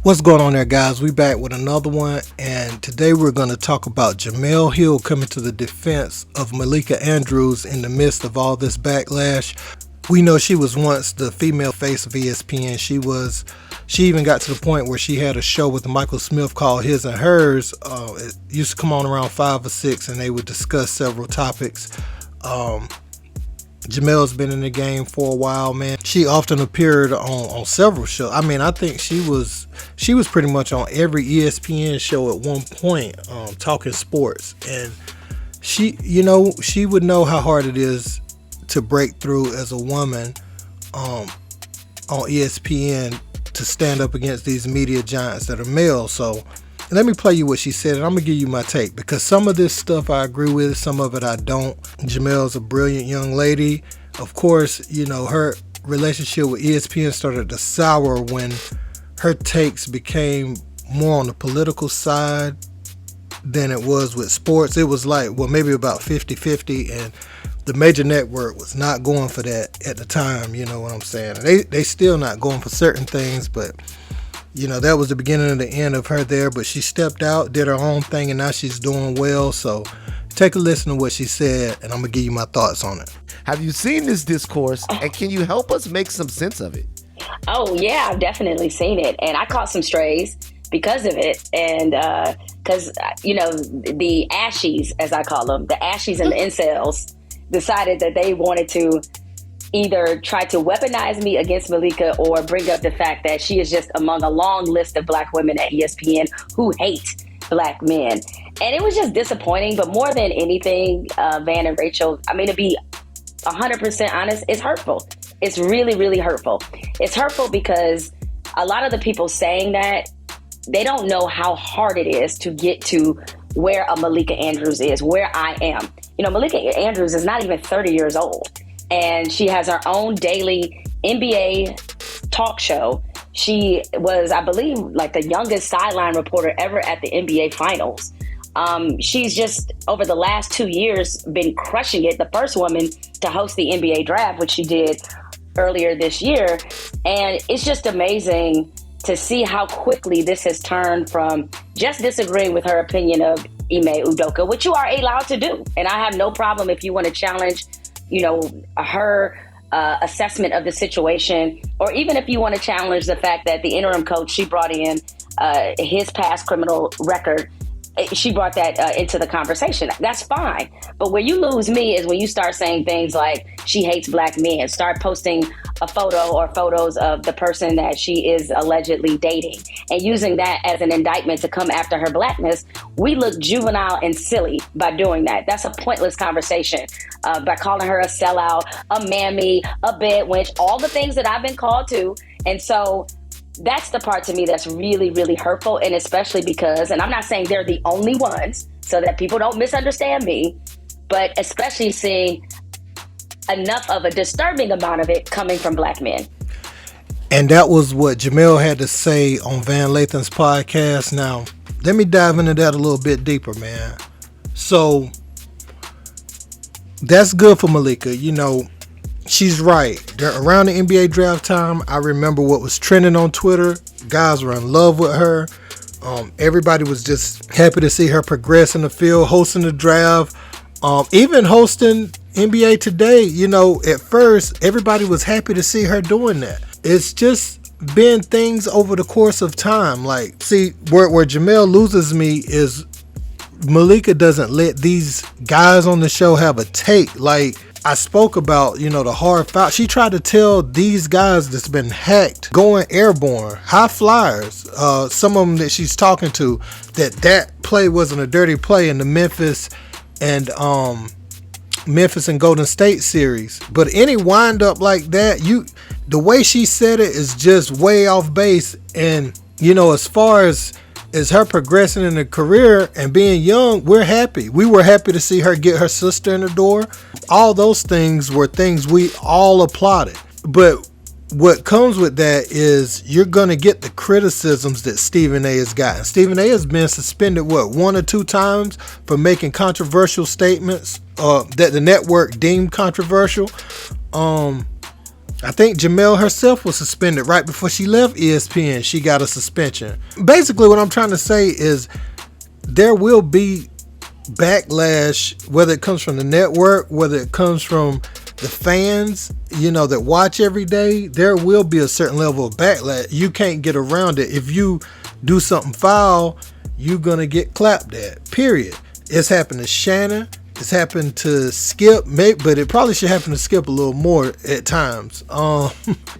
What's going on there, guys? We back with another one, and today we're going to talk about Jemele Hill coming to the defense of Malika Andrews in the midst of all this backlash. We know she was once the female face of ESPN. She even got to the point where she had a show with Michael Smith called His and Hers. It used to come on around 5 or 6, and they would discuss several topics. Jemele's been in the game for a while, man. She often appeared on several shows. I mean, I think she was pretty much on every ESPN show at one point, talking sports. And she would know how hard it is to break through as a woman on ESPN to stand up against these media giants that are male. So let me play you what she said, and I'm going to give you my take, because some of this stuff I agree with, some of it I don't. Jemele's a brilliant young lady. Of course, her relationship with ESPN started to sour when her takes became more on the political side than it was with sports. It was like, maybe about 50-50, and the major network was not going for that at the time, you know what I'm saying? They still not going for certain things, but that was the beginning and the end of her there. But she stepped out, did her own thing, and now she's doing well. So take a listen to what she said, and I'm going to give you my thoughts on it. Have you seen this discourse, and can you help us make some sense of it? Oh, yeah, I've definitely seen it. And I caught some strays because of it. And because, the ashies, as I call them, the ashies and the incels decided that they wanted to either try to weaponize me against Malika or bring up the fact that she is just among a long list of black women at ESPN who hate black men. And it was just disappointing. But more than anything, Van and Rachel, to be 100% honest, it's hurtful. It's really, really hurtful. It's hurtful because a lot of the people saying that, they don't know how hard it is to get to where a Malika Andrews is, where I am. Malika Andrews is not even 30 years old. And she has her own daily NBA talk show. She was, I believe, like the youngest sideline reporter ever at the NBA Finals. She's just, over the last 2 years, been crushing it. The first woman to host the NBA draft, which she did earlier this year. And it's just amazing to see how quickly this has turned from just disagreeing with her opinion of Ime Udoka, which you are allowed to do. And I have no problem if you want to challenge her assessment of the situation, or even if you want to challenge the fact that the interim coach she brought in, his past criminal record, she brought that into the conversation. That's fine. But where you lose me is when you start saying things like she hates black men, start posting a photo or photos of the person that she is allegedly dating and using that as an indictment to come after her blackness. We look juvenile and silly by doing that. That's a pointless conversation. By calling her a sellout, a mammy, a bed wench, all the things that I've been called to. And so that's the part to me that's really, really hurtful. And especially because, and I'm not saying they're the only ones, so that people don't misunderstand me, but especially seeing enough of a disturbing amount of it coming from black men. And that was what Jemele had to say on Van Lathan's podcast. Now, let me dive into that a little bit deeper, man. So that's good for Malika. She's right. Around the NBA draft time, I remember what was trending on Twitter. Guys were in love with her. Everybody was just happy to see her progress in the field, hosting the draft, even hosting NBA Today. At first, everybody was happy to see her doing that. It's just been things over the course of time. Like, see, where Jemele loses me is Malika doesn't let these guys on the show have a take. Like I spoke about, the hard foul. She tried to tell these guys that's been hacked, going airborne, high flyers, some of them that she's talking to, that play wasn't a dirty play in the Memphis and Golden State series. But any wind up like that, the way she said it is just way off base. And as far as her progressing in her career and being young, we're happy. We were happy to see her get her sister in the door. All those things were things we all applauded. But what comes with that is you're going to get the criticisms that Stephen A has gotten. Stephen A has been suspended, 1 or 2 times for making controversial statements that the network deemed controversial. I think Jemele herself was suspended right before she left ESPN. She got a suspension. Basically, what I'm trying to say is there will be backlash, whether it comes from the network, whether it comes from the fans, that watch every day. There will be a certain level of backlash. You can't get around it. If you do something foul, you're going to get clapped at, period. It's happened to Shannon. It's happened to Skip, but it probably should happen to Skip a little more at times.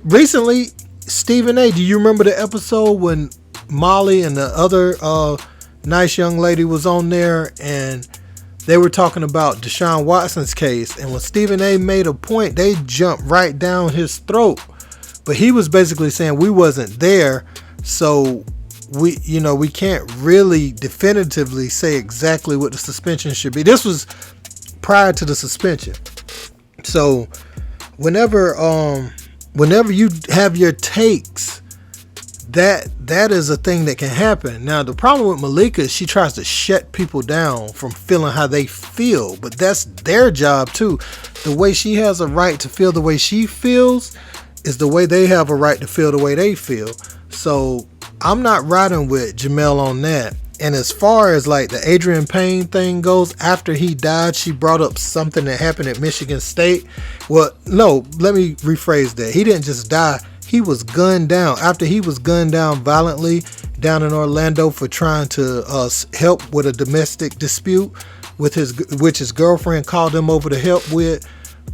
Recently, Stephen A., do you remember the episode when Molly and the other nice young lady was on there and they were talking about Deshaun Watson's case? And when Stephen A. made a point, they jumped right down his throat. But he was basically saying we wasn't there, so we can't really definitively say exactly what the suspension should be. This was prior to the suspension. So whenever you have your takes, that is a thing that can happen. Now, the problem with Malika is she tries to shut people down from feeling how they feel, but that's their job too. The way she has a right to feel the way she feels is the way they have a right to feel the way they feel. So I'm not riding with Jemele on that. And as far as like the Adrian Payne thing goes, after he died, she brought up something that happened at Michigan State. Well, no, let me rephrase that. He didn't just die. He was gunned down. After he was gunned down violently down in Orlando for trying to help with a domestic dispute with which his girlfriend called him over to help with,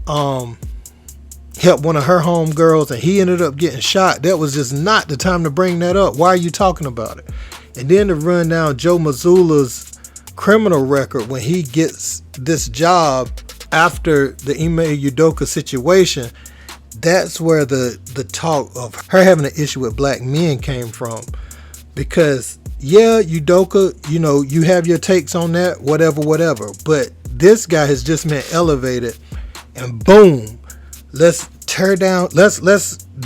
help one of her homegirls, and he ended up getting shot. That was just not the time to bring that up. Why are you talking about it? And then to run down Joe Mazzulla's criminal record when he gets this job after the Ime Udoka situation, that's where the talk of her having an issue with black men came from. Because yeah, Udoka, you have your takes on that, whatever. But this guy has just been elevated, and boom, let's tear down, let's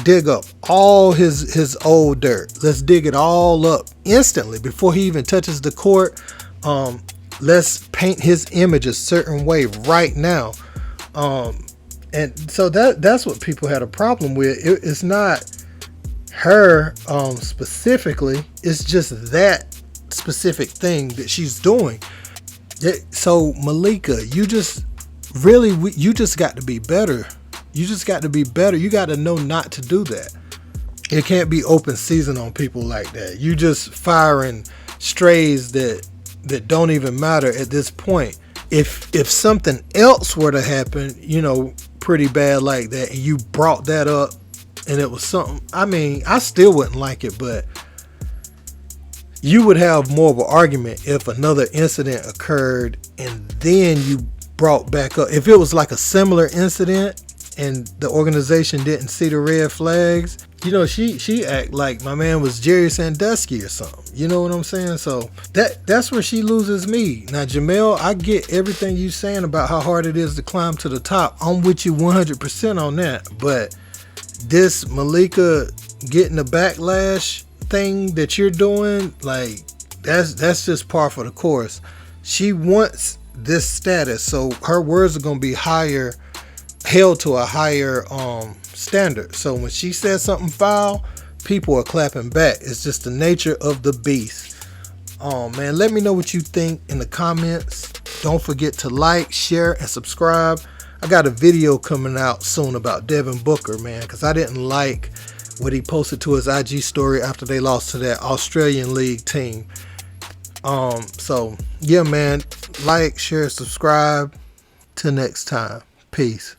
dig up all his old dirt. Let's dig it all up instantly before he even touches the court. Let's paint his image a certain way right now. And so that's what people had a problem with. It's not her specifically. It's just that specific thing that she's doing. So Malika, you just got to be better. You just got to be better. You got to know not to do that. It can't be open season on people like that. You just firing strays that don't even matter at this point. If something else were to happen, pretty bad like that, and you brought that up and it was something, I still wouldn't like it, but you would have more of an argument if another incident occurred and then you brought back up. If it was like a similar incident and the organization didn't see the red flags, she act like my man was Jerry Sandusky or something. You know what I'm saying? So that's where she loses me. Now, Jemele, I get everything you saying about how hard it is to climb to the top. I'm with you 100% on that. But this Malika getting the backlash thing that you're doing, like that's just par for the course. She wants this status, so her words are gonna be held to a higher standard. So when she says something foul, people are clapping back. It's just the nature of the beast. Man, let me know what you think in the comments. Don't forget to like, share, and subscribe. I got a video coming out soon about Devin Booker, man, because I didn't like what he posted to his IG story after they lost to that Australian League team. So yeah, man, like, share, subscribe. Till next time. Peace.